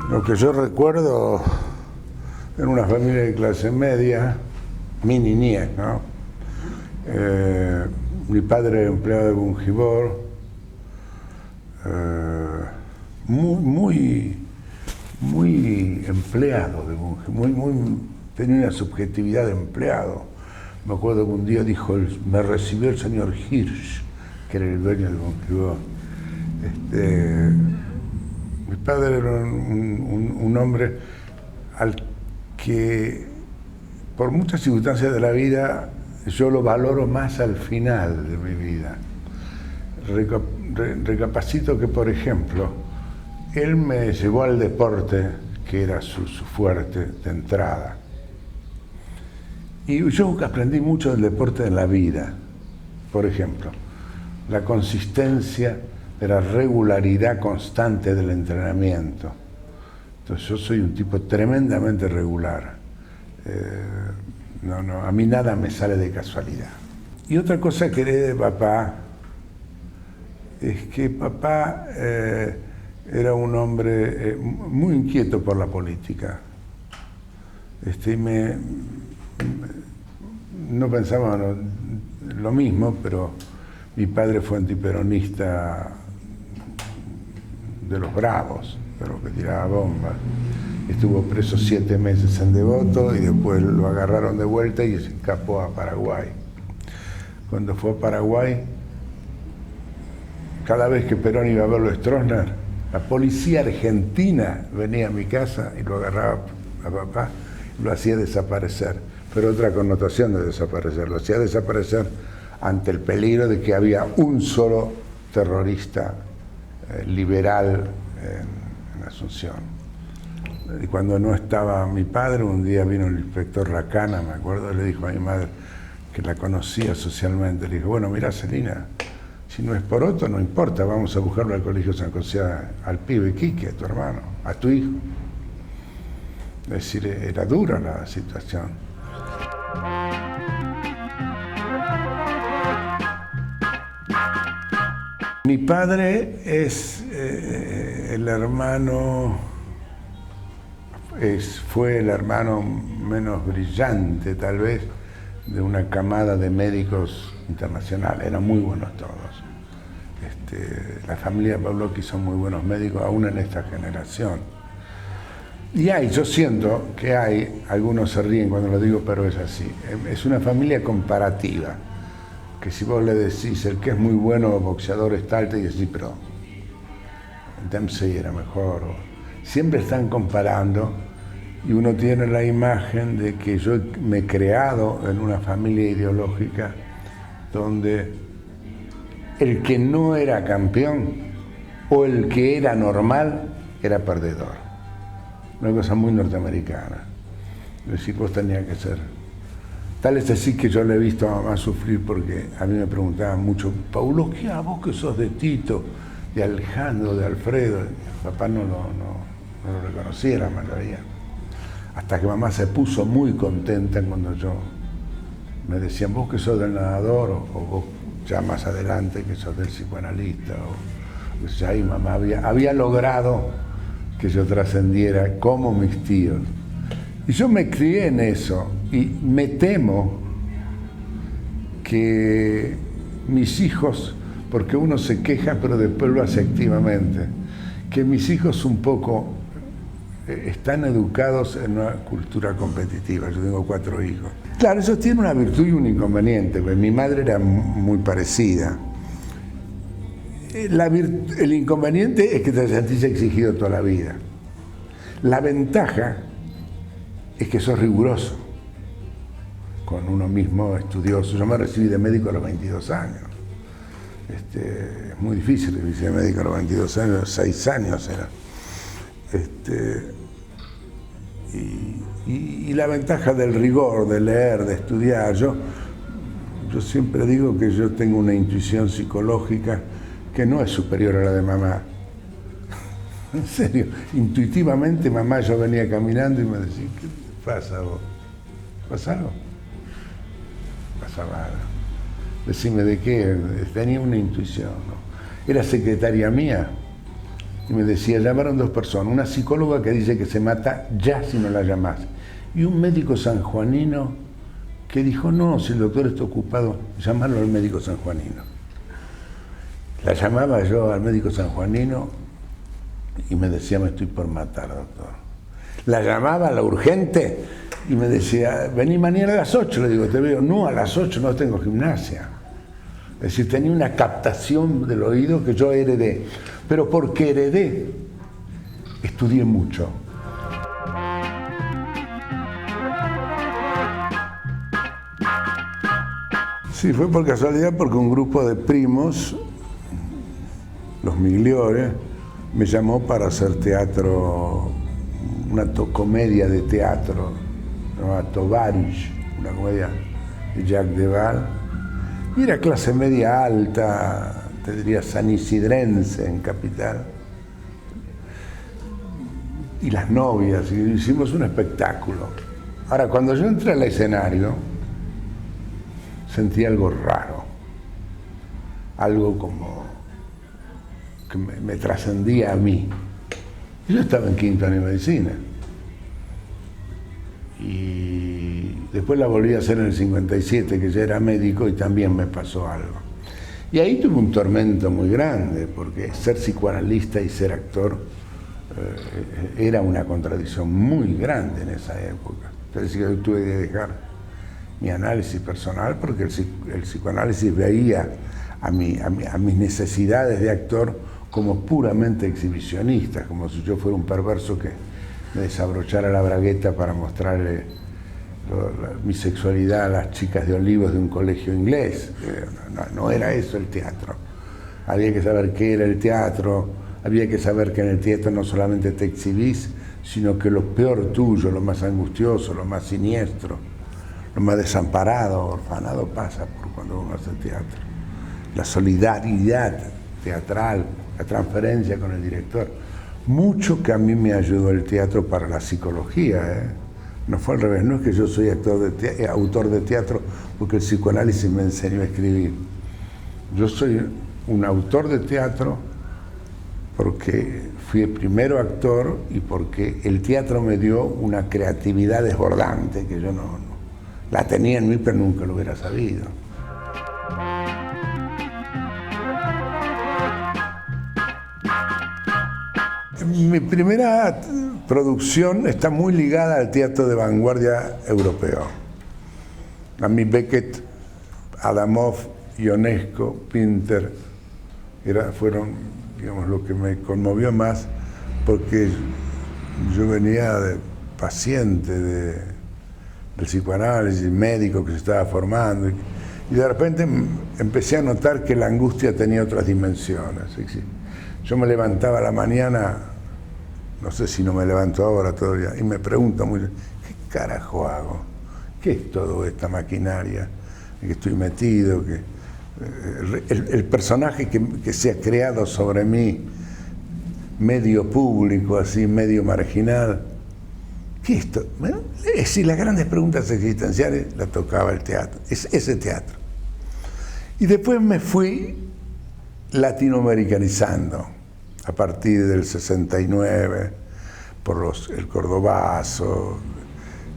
Lo que yo recuerdo era una familia de clase media, mi niñez, ¿no? Mi padre era empleado de Bungibor, muy empleado de Bungibor, tenía una subjetividad de empleado. Me acuerdo que un día dijo, me recibió el señor Hirsch, que era el dueño de Bungibor. Mi padre era un hombre al que, por muchas circunstancias de la vida, yo lo valoro más al final de mi vida. Recapacito que, por ejemplo, él me llevó al deporte, que era su fuerte de entrada. Y yo aprendí mucho del deporte en la vida. Por ejemplo, la consistencia de la regularidad constante del entrenamiento. Entonces yo soy un tipo tremendamente regular. A mí nada me sale de casualidad. Y otra cosa que heredé de papá es que papá era un hombre muy inquieto por la política. No pensaba lo mismo, pero mi padre fue antiperonista de los bravos, de los que tiraba bombas. Estuvo preso 7 meses en Devoto y después lo agarraron de vuelta y se escapó a Paraguay. Cuando fue a Paraguay, cada vez que Perón iba a verlo a Stroessner, la policía argentina venía a mi casa y lo agarraba a papá y lo hacía desaparecer. Pero otra connotación de desaparecer, lo hacía desaparecer ante el peligro de que había un solo terrorista liberal en Asunción. Y cuando no estaba mi padre, un día vino el inspector Racana, me acuerdo, y le dijo a mi madre, que la conocía socialmente, le dijo, bueno, mira, Celina, si no es por otro, no importa, vamos a buscarlo al Colegio San José, al pibe Quique, a tu hermano, a tu hijo. Es decir, era dura la situación. Mi padre es fue el hermano menos brillante, tal vez, de una camada de médicos internacionales. Eran muy buenos todos. La familia Pavlovsky son muy buenos médicos, aún en esta generación. Y yo siento que algunos se ríen cuando lo digo, pero es así. Es una familia comparativa. Que si vos le decís, el que es muy bueno boxeador es tal, te decís, pero Dempsey era mejor. Siempre están comparando y uno tiene la imagen de que yo me he creado en una familia ideológica donde el que no era campeón o el que era normal era perdedor. Una cosa muy norteamericana. Es decir, vos tenías que ser. Tal es así que yo le he visto a mamá sufrir porque a mí me preguntaban mucho, Paulo, ¿qué a vos que sos de Tito, de Alejandro, de Alfredo? Papá no lo reconocía la mayoría. Hasta que mamá se puso muy contenta cuando me decían, vos que sos del nadador, o vos ya más adelante que sos del psicoanalista. Ya ahí mamá había logrado que yo trascendiera como mis tíos. Y yo me crié en eso y me temo que mis hijos, porque uno se queja pero después lo hace activamente, que mis hijos un poco están educados en una cultura competitiva. Yo tengo 4 hijos. Claro, eso tiene una virtud y un inconveniente, porque mi madre era muy parecida. El inconveniente es que te sentís exigido toda la vida. La ventaja es que sos riguroso con uno mismo, estudioso. Yo me recibí de médico a los 22 años. Es muy difícil recibirse de médico a los 22 años, 6 años era. Y la ventaja del rigor, de leer, de estudiar. Yo siempre digo que yo tengo una intuición psicológica que no es superior a la de mamá. En serio, intuitivamente mamá, yo venía caminando y me decía, ¿qué pasa vos? ¿Pasa algo? Pasaba algo. Decime de qué, tenía una intuición, ¿no? Era secretaria mía Y me decía, llamaron 2 personas, una psicóloga que dice que se mata ya si no la llamás, y un médico sanjuanino que dijo, no, si el doctor está ocupado, llamarlo al médico sanjuanino. La llamaba yo al médico sanjuanino y me decía, me estoy por matar, doctor. La llamaba a la urgente y me decía, vení mañana a las 8, le digo, te veo, no, a las 8 no tengo gimnasia. Es decir, tenía una captación del oído que yo heredé. Pero porque heredé, estudié mucho. Sí, fue por casualidad porque un grupo de primos, los Migliore, me llamó para hacer teatro, una comedia de teatro, llamada Tovarish, una comedia de Jacques Deval. Y era clase media alta, te diría sanisidrense en Capital. Y las novias, y hicimos un espectáculo. Ahora, cuando yo entré al escenario, sentí algo raro, algo como que me trascendía a mí. Yo estaba en 5º año de medicina. Y después la volví a hacer en el 57, que ya era médico, y también me pasó algo. Y ahí tuve un tormento muy grande, porque ser psicoanalista y ser actor era una contradicción muy grande en esa época. Entonces yo tuve que dejar mi análisis personal, porque el psicoanálisis veía a mis necesidades de actor como puramente exhibicionistas, como si yo fuera un perverso que me desabrochara la bragueta para mostrarle mi sexualidad a las chicas de Olivos de un colegio inglés. No era eso el teatro. Había que saber qué era el teatro, había que saber que en el teatro no solamente te exhibís, sino que lo peor tuyo, lo más angustioso, lo más siniestro, lo más desamparado, orfanado, pasa por cuando uno hace teatro. La solidaridad teatral, la transferencia con el director. Mucho que a mí me ayudó el teatro para la psicología, No fue al revés, no es que yo soy autor de teatro porque el psicoanálisis me enseñó a escribir. Yo soy un autor de teatro porque fui primero actor y porque el teatro me dio una creatividad desbordante que yo no la tenía en mí, pero nunca lo hubiera sabido. Mi primera producción está muy ligada al teatro de vanguardia europeo. A mí Beckett, Adamov, Ionesco, Pinter fueron, digamos, lo que me conmovió más, porque yo venía de paciente del psicoanálisis, médico que se estaba formando, y de repente empecé a notar que la angustia tenía otras dimensiones. Yo me levantaba a la mañana, no sé si no me levanto ahora todavía, y me pregunto mucho, ¿qué carajo hago? ¿Qué es toda esta maquinaria en que estoy metido? El personaje que se ha creado sobre mí, medio público, así, medio marginal, ¿qué es esto? Bueno, es decir, las grandes preguntas existenciales las tocaba el teatro, ese teatro. Y después me fui latinoamericanizando a partir del 69, por el Cordobazo,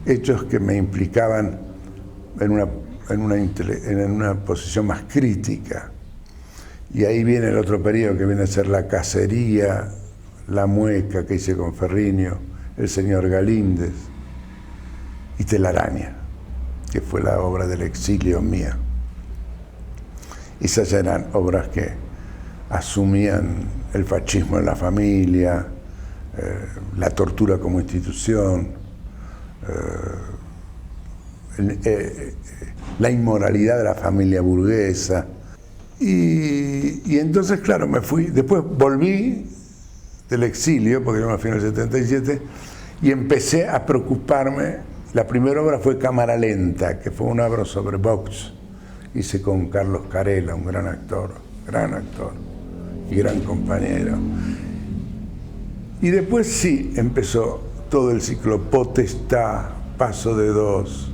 hechos que me implicaban en una posición más crítica. Y ahí viene el otro periodo que viene a ser La Cacería, La Mueca, que hice con Ferriño, El señor Galíndez y Telaraña, que fue la obra del exilio mía. Esas eran obras que asumían el fascismo en la familia, la tortura como institución, la inmoralidad de la familia burguesa. Y entonces, claro, me fui. Después volví del exilio, porque yo me fui en el 77, y empecé a preocuparme. La primera obra fue Cámara Lenta, que fue una obra sobre box. Hice con Carlos Carela, un gran actor y gran compañero. Y después sí, empezó todo el ciclo Potestad, Paso de Dos,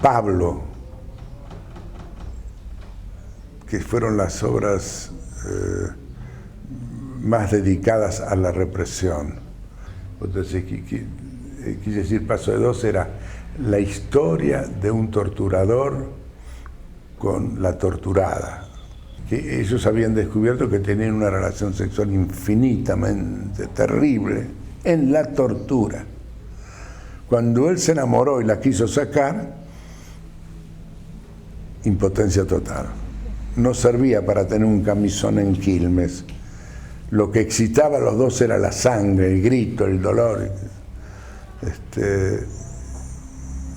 Pablo, que fueron las obras más dedicadas a la represión. Entonces, quise decir, Paso de Dos era la historia de un torturador con la torturada. Que ellos habían descubierto que tenían una relación sexual infinitamente terrible en la tortura. Cuando él se enamoró y la quiso sacar, impotencia total. No servía para tener un camisón en Quilmes. Lo que excitaba a los dos era la sangre, el grito, el dolor.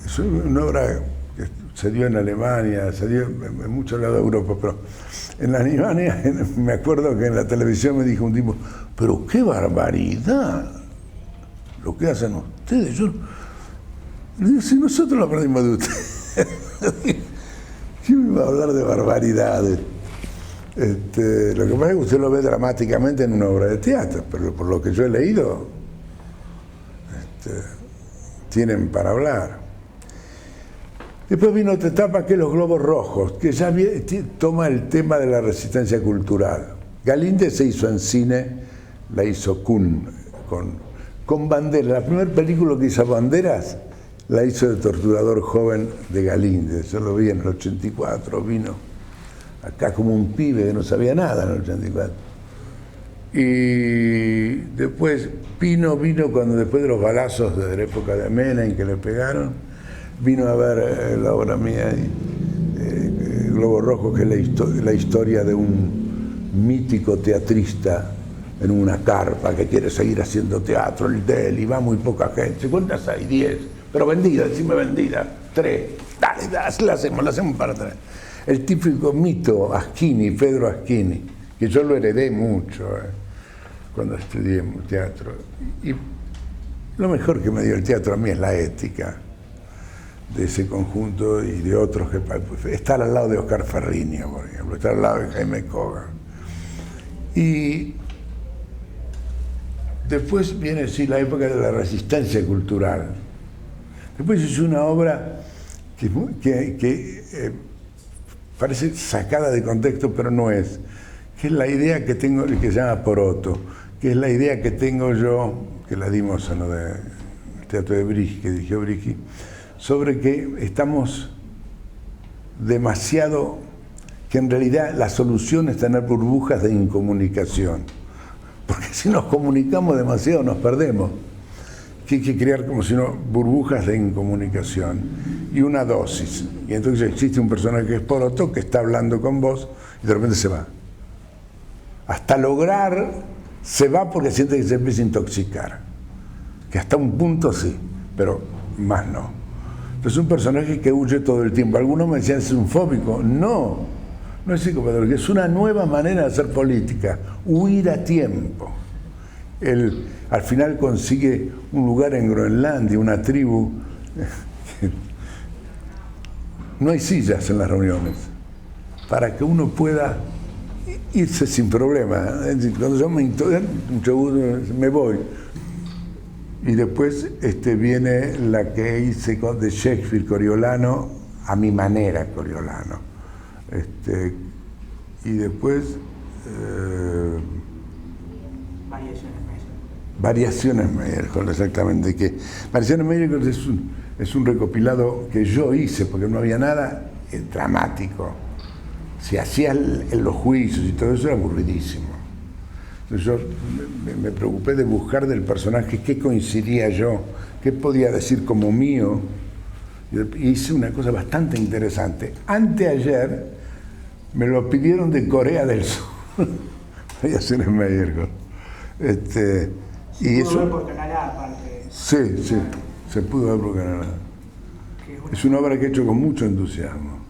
Es una obra que se dio en Alemania, se dio en muchos lados de Europa, pero en Alemania me acuerdo que en la televisión me dijo un tipo, pero qué barbaridad lo que hacen ustedes. Yo le digo, si nosotros lo aprendimos de ustedes. ¿Quién me va a hablar de barbaridades? Lo que pasa es que usted lo ve dramáticamente en una obra de teatro, pero por lo que yo he leído, tienen para hablar. Después vino otra etapa que es Los Globos Rojos, que ya toma el tema de la resistencia cultural. Galíndez se hizo en cine, la hizo Kuhn, con Banderas. La primera película que hizo Banderas la hizo de torturador joven de Galíndez. Yo lo vi en el 84, vino acá como un pibe que no sabía nada en el 84. Y después vino cuando después de los balazos de la época de Menem que le pegaron, vino a ver la obra mía, Globo Rojo, que es la historia de un mítico teatrista en una carpa que quiere seguir haciendo teatro, el de él, y va muy poca gente. ¿Cuántas hay? 10. Pero vendida, decime vendida. 3. Dale, la hacemos para 3. El típico mito Aschini, Pedro Aschini, que yo lo heredé mucho cuando estudié teatro. Y lo mejor que me dio el teatro a mí es la ética de ese conjunto y de otros que estar al lado de Oscar Ferriño, por ejemplo, estar al lado de Jaime Kogan. Y después viene sí, la época de la resistencia cultural. Después es una obra que parece sacada de contexto, pero no es. Que es la idea que tengo, que se llama Poroto, que es la idea que tengo yo, que la dimos en lo del teatro de Brigi, que dirigió Brigi, sobre que estamos demasiado, que en realidad la solución es tener burbujas de incomunicación. Porque si nos comunicamos demasiado nos perdemos. Que hay que crear como si no burbujas de incomunicación y una dosis. Y entonces existe un personaje que es Poroto que está hablando con vos y de repente se va. Hasta lograr, se va porque siente que se empieza a intoxicar. Que hasta un punto sí, pero más no. Entonces es un personaje que huye todo el tiempo. Algunos me decían, es un fóbico. No, no es psicopatológico, es una nueva manera de hacer política, huir a tiempo. Él al final consigue un lugar en Groenlandia, una tribu. No hay sillas en las reuniones, para que uno pueda irse sin problema. Cuando yo me voy. Y después viene la que hice de Shakespeare, Coriolano, a mi manera, Coriolano. Y después Variaciones Meyerhold, exactamente. Que Variaciones Meyerhold es un recopilado que yo hice, porque no había nada dramático. Se hacía en los juicios y todo eso era aburridísimo. Entonces yo me preocupé de buscar del personaje qué coincidía yo, qué podía decir como mío, y hice una cosa bastante interesante. Anteayer me lo pidieron de Corea del Sur, Variaciones Meyerhold. Se pudo ver por Canadá, aparte. Sí, se pudo ver por Canadá. Es una obra que he hecho con mucho entusiasmo.